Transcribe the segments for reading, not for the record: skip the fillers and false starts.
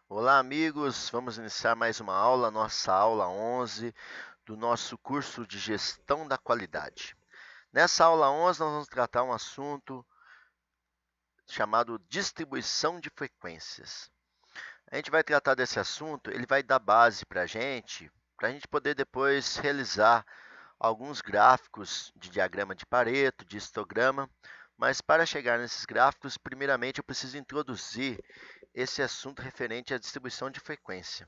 Olá, amigos. Vamos iniciar mais uma aula, nossa aula 11 do nosso curso de Gestão da Qualidade. Nessa aula 11, nós vamos tratar um assunto chamado distribuição de frequências. A gente vai tratar desse assunto, ele vai dar base para a gente poder depois realizar alguns gráficos de diagrama de Pareto, de histograma, mas para chegar nesses gráficos, primeiramente eu preciso introduzir esse assunto referente à distribuição de frequência.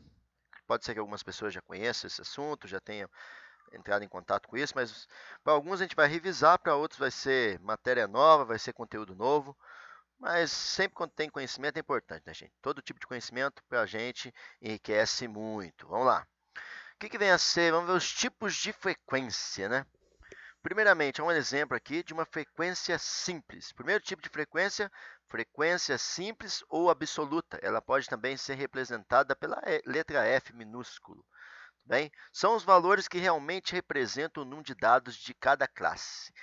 Pode ser que algumas pessoas já conheçam esse assunto, já tenham entrado em contato com isso, mas para alguns a gente vai revisar, para outros vai ser matéria nova, vai ser conteúdo novo. Mas sempre quando tem conhecimento é importante, né, gente? Todo tipo de conhecimento para a gente enriquece muito. Vamos lá. O que vem a ser? Vamos ver os tipos de frequência, né? Primeiramente, um exemplo aqui de uma frequência simples. Primeiro tipo de frequência, frequência simples ou absoluta. Ela pode também ser representada pela letra F minúsculo. Bem, são os valores que realmente representam o número de dados de cada classe.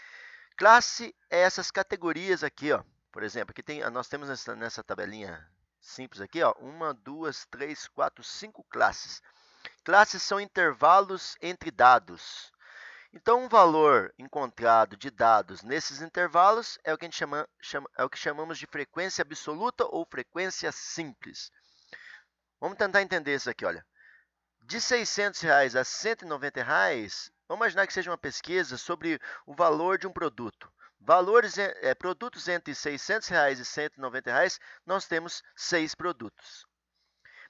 Classe é essas categorias aqui, ó. Por exemplo, aqui nós temos nessa tabelinha simples aqui, ó, 1, 2, 3, 4, 5 classes. Classes são intervalos entre dados. Então, um valor encontrado de dados nesses intervalos é o que a gente é o que chamamos de frequência absoluta ou frequência simples. Vamos tentar entender isso aqui, olha. De R$ 600 a R$ 190, vamos imaginar que seja uma pesquisa sobre o valor de um produto. Produtos entre R$ 600 e R$ 190, nós temos 6 produtos.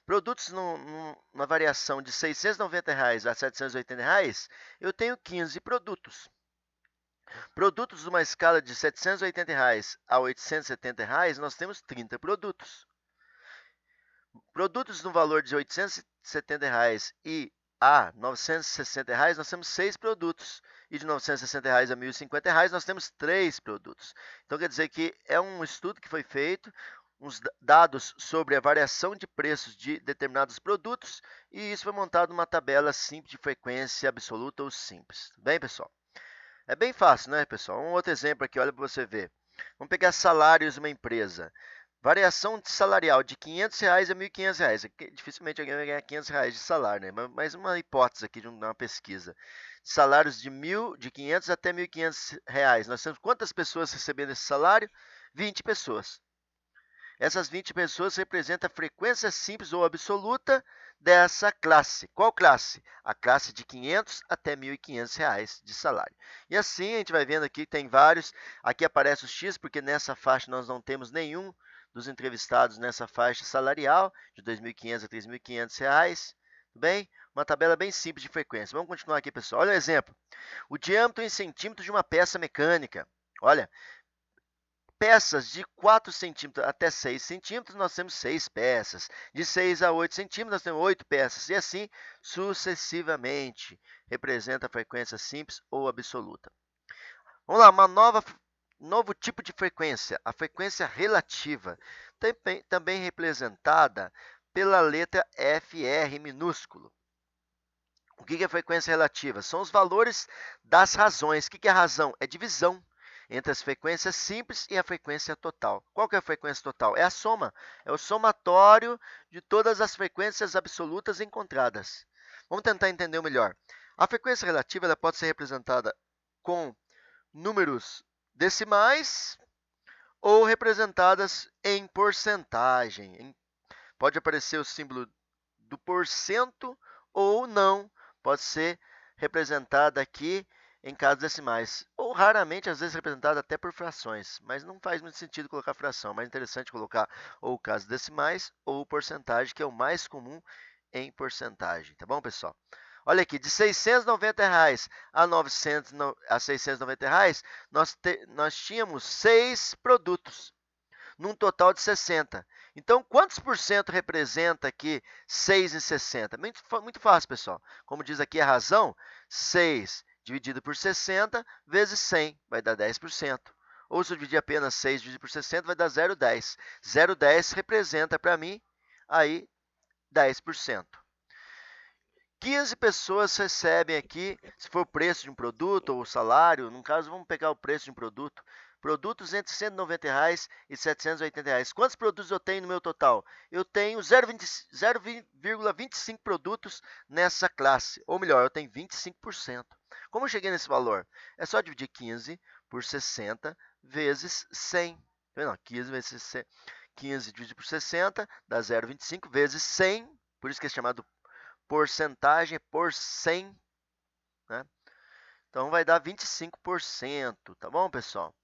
Produtos numa variação de R$ 690 a R$ 780, eu tenho 15 produtos. Produtos numa escala de R$ 780 a R$ 870, nós temos 30 produtos. Produtos no valor de R$ 870 e a R$ 960, nós temos 6 produtos. E de R$ 960 a R$ 1.050, nós temos 3 produtos. Então, quer dizer que é um estudo que foi feito, uns dados sobre a variação de preços de determinados produtos, e isso foi montado numa tabela simples de frequência absoluta ou simples. Bem, pessoal? É bem fácil, né, pessoal? Um outro exemplo aqui, olha para você ver. Vamos pegar salários de uma empresa. Variação salarial de R$ 500 a R$ 1.500. Dificilmente alguém vai ganhar R$ 500 de salário, né? Mas uma hipótese aqui de uma pesquisa. Salários de 500 até R$ 1.500. Nós temos quantas pessoas recebendo esse salário? 20 pessoas. Essas 20 pessoas representam a frequência simples ou absoluta dessa classe. Qual classe? A classe de 500 até R$ 1.500 de salário. E assim a gente vai vendo aqui que tem vários. Aqui aparece o X, porque nessa faixa nós não temos nenhum dos entrevistados nessa faixa salarial, de R$ 2.500 a R$ 3.500. Tudo bem? Uma tabela bem simples de frequência. Vamos continuar aqui, pessoal. Olha o exemplo. O diâmetro em centímetros de uma peça mecânica. Olha, peças de 4 centímetros até 6 centímetros, nós temos 6 peças. De 6 a 8 centímetros, nós temos 8 peças. E assim sucessivamente. Representa a frequência simples ou absoluta. Vamos lá, novo tipo de frequência, a frequência relativa, também representada pela letra FR minúsculo. O que é frequência relativa? São os valores das razões. O que é a razão? É divisão entre as frequências simples e a frequência total. Qual que é a frequência total? É a soma, é o somatório de todas as frequências absolutas encontradas. Vamos tentar entender melhor. A frequência relativa ela pode ser representada com números decimais ou representadas em porcentagem. Pode aparecer o símbolo do porcento ou não, pode ser representada aqui em casas decimais, ou raramente, às vezes, representada até por frações, mas não faz muito sentido colocar fração, é mais interessante colocar ou casas decimais ou porcentagem, que é o mais comum em porcentagem, tá bom, pessoal? Olha aqui, de R$ 690 a R$ 690, nós tínhamos 6 produtos, num total de 60. Então, quantos por cento representa aqui 6 em 60? Muito fácil, pessoal. Como diz aqui a razão, 6 dividido por 60 vezes 100 vai dar 10%. Ou se eu dividir apenas 6 dividido por 60, vai dar 0,10. 0,10 representa para mim aí 10%. 15 pessoas recebem aqui, se for o preço de um produto ou o salário, no caso, vamos pegar o preço de um produto, Produtos entre R$ 190 e R$ 780. Quantos produtos eu tenho no meu total? Eu tenho 0,25 produtos nessa classe. Ou melhor, eu tenho 25%. Como eu cheguei nesse valor? É só dividir 15 por 60 vezes 100. Não, 15 vezes 100. 15 dividido por 60 dá 0,25 vezes 100. Por isso que é chamado porcentagem, por 100. Né? Então, vai dar 25%. Tá bom, pessoal?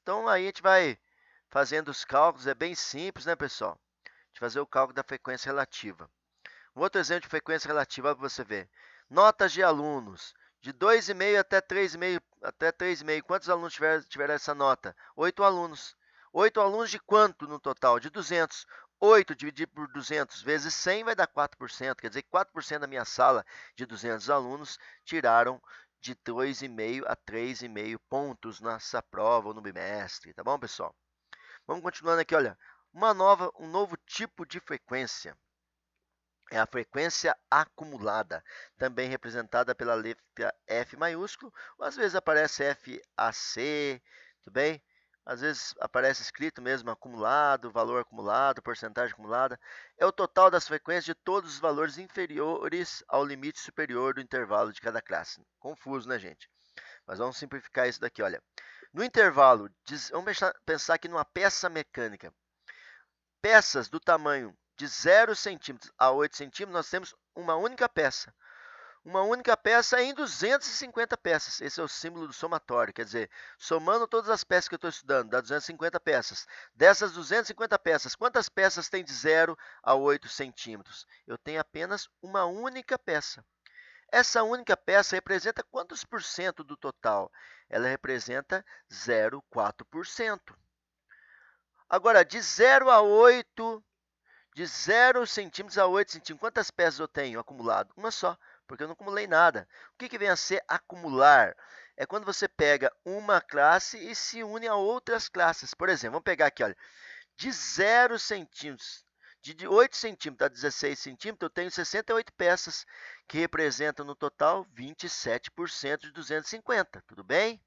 Então, aí a gente vai fazendo os cálculos, é bem simples, né, pessoal? De fazer o cálculo da frequência relativa. Um outro exemplo de frequência relativa para você ver. Notas de alunos, de 2,5 até 3,5. Até 3,5. Quantos alunos tiveram essa nota? 8 alunos. 8 alunos de quanto no total? De 200. 8 dividido por 200 vezes 100 vai dar 4%. Quer dizer que 4% da minha sala de 200 alunos tiraram de 2,5 a 3,5 pontos nessa prova ou no bimestre, tá bom, pessoal? Vamos continuando aqui, olha, um novo tipo de frequência. É a frequência acumulada, também representada pela letra F maiúsculo, ou às vezes aparece FAC, tudo bem? Às vezes aparece escrito mesmo acumulado, valor acumulado, porcentagem acumulada. É o total das frequências de todos os valores inferiores ao limite superior do intervalo de cada classe. Confuso, né, gente? Mas vamos simplificar isso daqui, olha. No intervalo, vamos pensar aqui numa peça mecânica. Peças do tamanho de 0 centímetros a 8 centímetros, nós temos uma única peça. Uma única peça em 250 peças. Esse é o símbolo do somatório. Quer dizer, somando todas as peças que eu estou estudando, dá 250 peças. Dessas 250 peças, quantas peças tem de 0 a 8 centímetros? Eu tenho apenas uma única peça. Essa única peça representa quantos por cento do total? Ela representa 0,4%. Agora, de 0 a 8, de 0 centímetros a 8 centímetros, quantas peças eu tenho acumulado? Uma só, porque eu não acumulei nada. O que vem a ser acumular? É quando você pega uma classe e se une a outras classes. Por exemplo, vamos pegar aqui, olha, de 0 centímetros, de 8 centímetros a 16 centímetros, eu tenho 68 peças, que representam no total 27% de 250, tudo bem?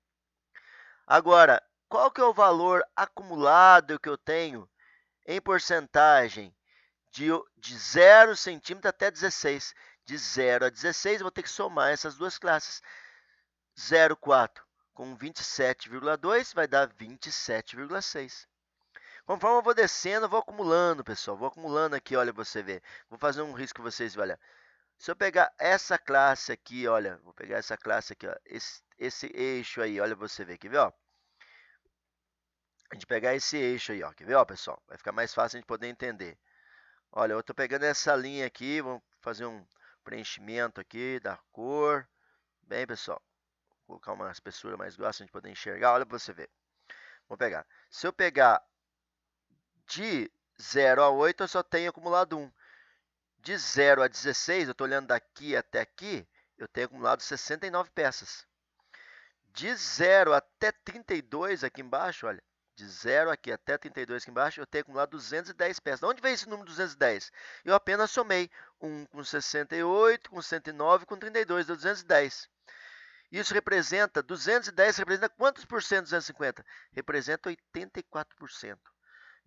Agora, qual que é o valor acumulado que eu tenho em porcentagem de 0 centímetro até 16? De 0 a 16, eu vou ter que somar essas duas classes. 0,4 com 27,2 vai dar 27,6. Conforme eu vou descendo, eu vou acumulando, pessoal. Vou acumulando aqui, olha, você vê. Vou fazer um risco para vocês, olha. Se eu pegar essa classe aqui, olha, vou pegar essa classe aqui, ó, esse eixo aí, olha, você vê, quer ver, ó? A gente pegar esse eixo aí, ó, quer ver, ó, pessoal? Vai ficar mais fácil a gente poder entender. Olha, eu estou pegando essa linha aqui, vamos fazer um preenchimento aqui da cor. Bem, pessoal, vou colocar uma espessura mais grossa a gente poder enxergar. Olha para você ver. Vou pegar. Se eu pegar de 0 a 8, eu só tenho acumulado 1. De 0 a 16, eu estou olhando daqui até aqui, eu tenho acumulado 69 peças. De 0 até 32 aqui embaixo, olha, de 0 aqui até 32 aqui embaixo, eu tenho acumulado 210 peças. De onde veio esse número 210? Eu apenas somei 1 com 68, com 109, com 32, deu 210. Isso representa, 210 representa quantos por cento de 250? Representa 84%.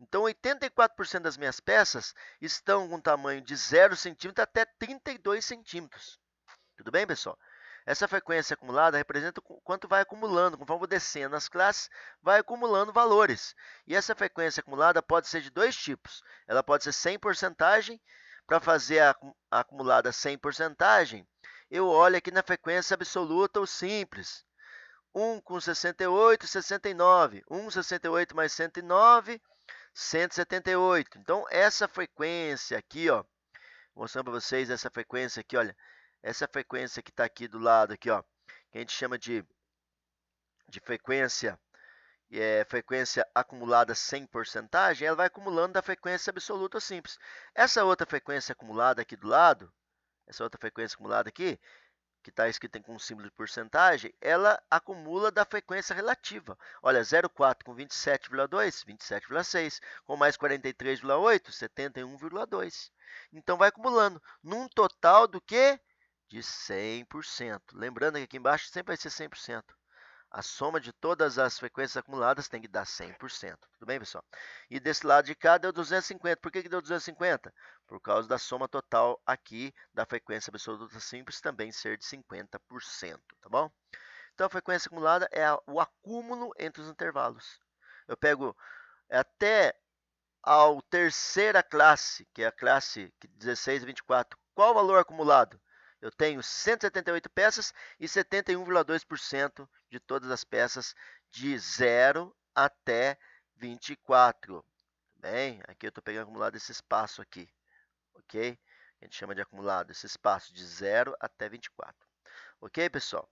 Então, 84% das minhas peças estão com tamanho de 0 centímetro até 32 centímetros. Tudo bem, pessoal? Essa frequência acumulada representa quanto vai acumulando. Conforme eu vou descendo as classes, vai acumulando valores. E essa frequência acumulada pode ser de dois tipos. Ela pode ser 100 porcentagem. Para fazer a acumulada 100 porcentagem, eu olho aqui na frequência absoluta ou simples. 1 com 68, 69. 1, 68 mais 109, 178. Então, essa frequência aqui, ó, mostrando para vocês essa frequência aqui, olha. Essa frequência que está aqui do lado, aqui, ó, que a gente chama de frequência, frequência acumulada sem porcentagem, ela vai acumulando da frequência absoluta simples. Essa outra frequência acumulada aqui do lado, essa outra frequência acumulada aqui, que está escrita com um símbolo de porcentagem, ela acumula da frequência relativa. Olha, 0,4 com 27,2, 27,6, com mais 43,8, 71,2. Então, vai acumulando, num total do que? De 100%. Lembrando que aqui embaixo sempre vai ser 100%. A soma de todas as frequências acumuladas tem que dar 100%. Tudo bem, pessoal? E desse lado de cá deu 250. Por que deu 250? Por causa da soma total aqui da frequência absoluta simples também ser de 50%. Tá bom? Então, a frequência acumulada é o acúmulo entre os intervalos. Eu pego até a terceira classe, que é a classe 16 e 24. Qual o valor acumulado? Eu tenho 178 peças e 71,2% de todas as peças de 0 até 24. Bem, aqui eu estou pegando acumulado esse espaço aqui, ok? A gente chama de acumulado esse espaço de 0 até 24. Ok, pessoal?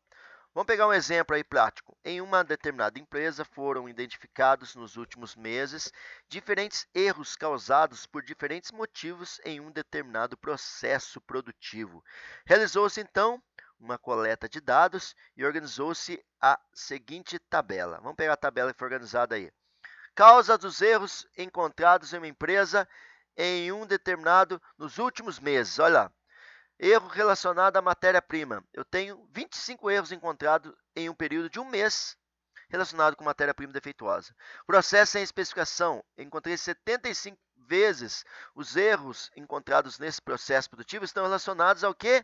Vamos pegar um exemplo aí prático. Em uma determinada empresa foram identificados nos últimos meses diferentes erros causados por diferentes motivos em um determinado processo produtivo. Realizou-se então uma coleta de dados e organizou-se a seguinte tabela. Vamos pegar a tabela que foi organizada aí. Causa dos erros encontrados em uma empresa em um determinado nos últimos meses. Olha lá. Erro relacionado à matéria-prima. Eu tenho 25 erros encontrados em um período de um mês relacionado com matéria-prima defeituosa. Processo sem especificação. Encontrei 75 vezes os erros encontrados nesse processo produtivo estão relacionados ao quê?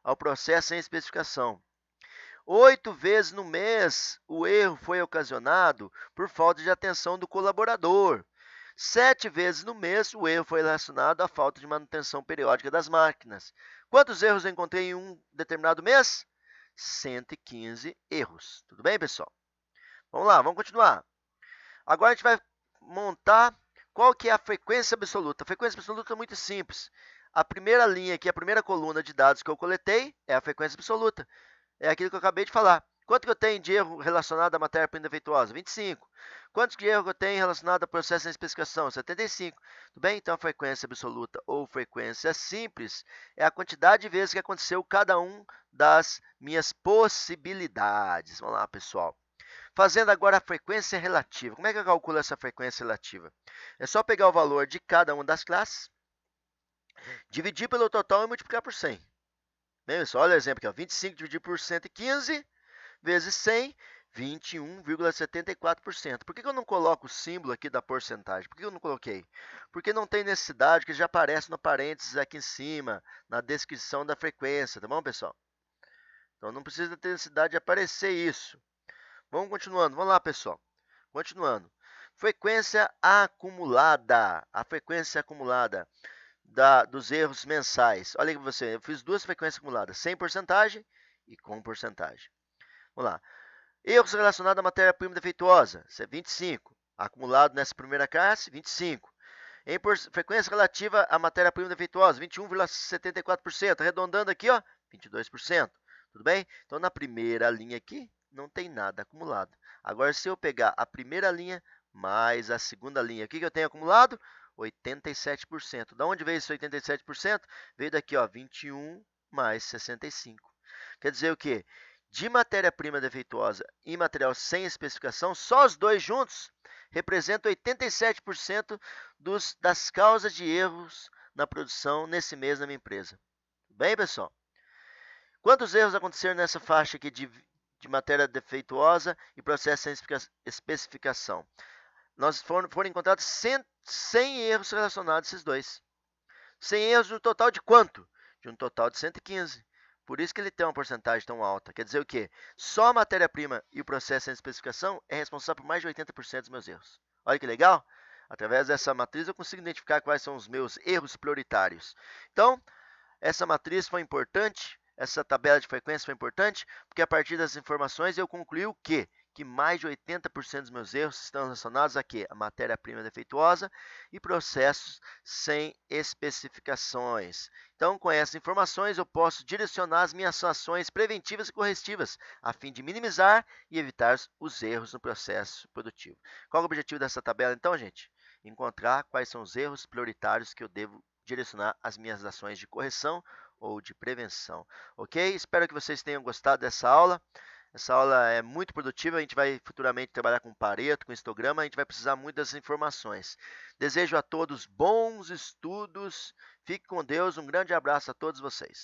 Ao processo sem especificação. 8 vezes no mês o erro foi ocasionado por falta de atenção do colaborador. 7 vezes no mês o erro foi relacionado à falta de manutenção periódica das máquinas. Quantos erros eu encontrei em um determinado mês? 115 erros. Tudo bem, pessoal? Vamos lá, vamos continuar. Agora a gente vai montar qual que é a frequência absoluta. A frequência absoluta é muito simples. A primeira linha aqui, a primeira coluna de dados que eu coletei é a frequência absoluta. É aquilo que eu acabei de falar. Quanto que eu tenho de erro relacionado à matéria-prima defeituosa? 25. Quantos de erro que eu tenho relacionado ao processo sem especificação? 75. Tudo bem? Então, a frequência absoluta ou frequência simples é a quantidade de vezes que aconteceu cada um das minhas possibilidades. Vamos lá, pessoal. Fazendo agora a frequência relativa. Como é que eu calculo essa frequência relativa? É só pegar o valor de cada uma das classes, dividir pelo total e multiplicar por 100. Bem, pessoal, olha o exemplo aqui. Ó. 25 dividido por 115 vezes 100, 21,74%. Por que eu não coloco o símbolo aqui da porcentagem? Por que eu não coloquei? Porque não tem necessidade, que já aparece no parênteses aqui em cima, na descrição da frequência, tá bom, pessoal? Então, não precisa ter necessidade de aparecer isso. Vamos continuando. Vamos lá, pessoal. Continuando. Frequência acumulada. A frequência acumulada dos erros mensais. Olha aqui você, eu fiz duas frequências acumuladas, sem porcentagem e com porcentagem. Vamos lá. Erros relacionados à matéria-prima defeituosa, isso é 25. Acumulado nessa primeira classe, 25. Em frequência relativa à matéria-prima defeituosa, 21,74%. Arredondando aqui, ó, 22%. Tudo bem? Então, na primeira linha aqui, não tem nada acumulado. Agora, se eu pegar a primeira linha mais a segunda linha, o que eu tenho acumulado? 87%. Da onde veio esse 87%? Veio daqui, ó, 21 mais 65. Quer dizer o quê? De matéria-prima defeituosa e material sem especificação, só os dois juntos representam 87% das causas de erros na produção nesse mês na minha empresa. Bem, pessoal? Quantos erros aconteceram nessa faixa aqui de matéria defeituosa e processo sem especificação? Foram encontrados 100 erros relacionados a esses dois. 100 erros no total de quanto? De um total de 115. Por isso que ele tem uma porcentagem tão alta. Quer dizer o quê? Só a matéria-prima e o processo sem especificação é responsável por mais de 80% dos meus erros. Olha que legal! Através dessa matriz eu consigo identificar quais são os meus erros prioritários. Então, essa matriz foi importante, essa tabela de frequência foi importante, porque a partir das informações eu concluí o quê? Que mais de 80% dos meus erros estão relacionados a quê? A matéria-prima defeituosa e processos sem especificações. Então, com essas informações, eu posso direcionar as minhas ações preventivas e corretivas, a fim de minimizar e evitar os erros no processo produtivo. Qual é o objetivo dessa tabela, então, gente? Encontrar quais são os erros prioritários que eu devo direcionar as minhas ações de correção ou de prevenção. Ok? Espero que vocês tenham gostado dessa aula. Essa aula é muito produtiva, a gente vai futuramente trabalhar com Pareto, com histograma, a gente vai precisar muito dessas informações. Desejo a todos bons estudos, fique com Deus, um grande abraço a todos vocês.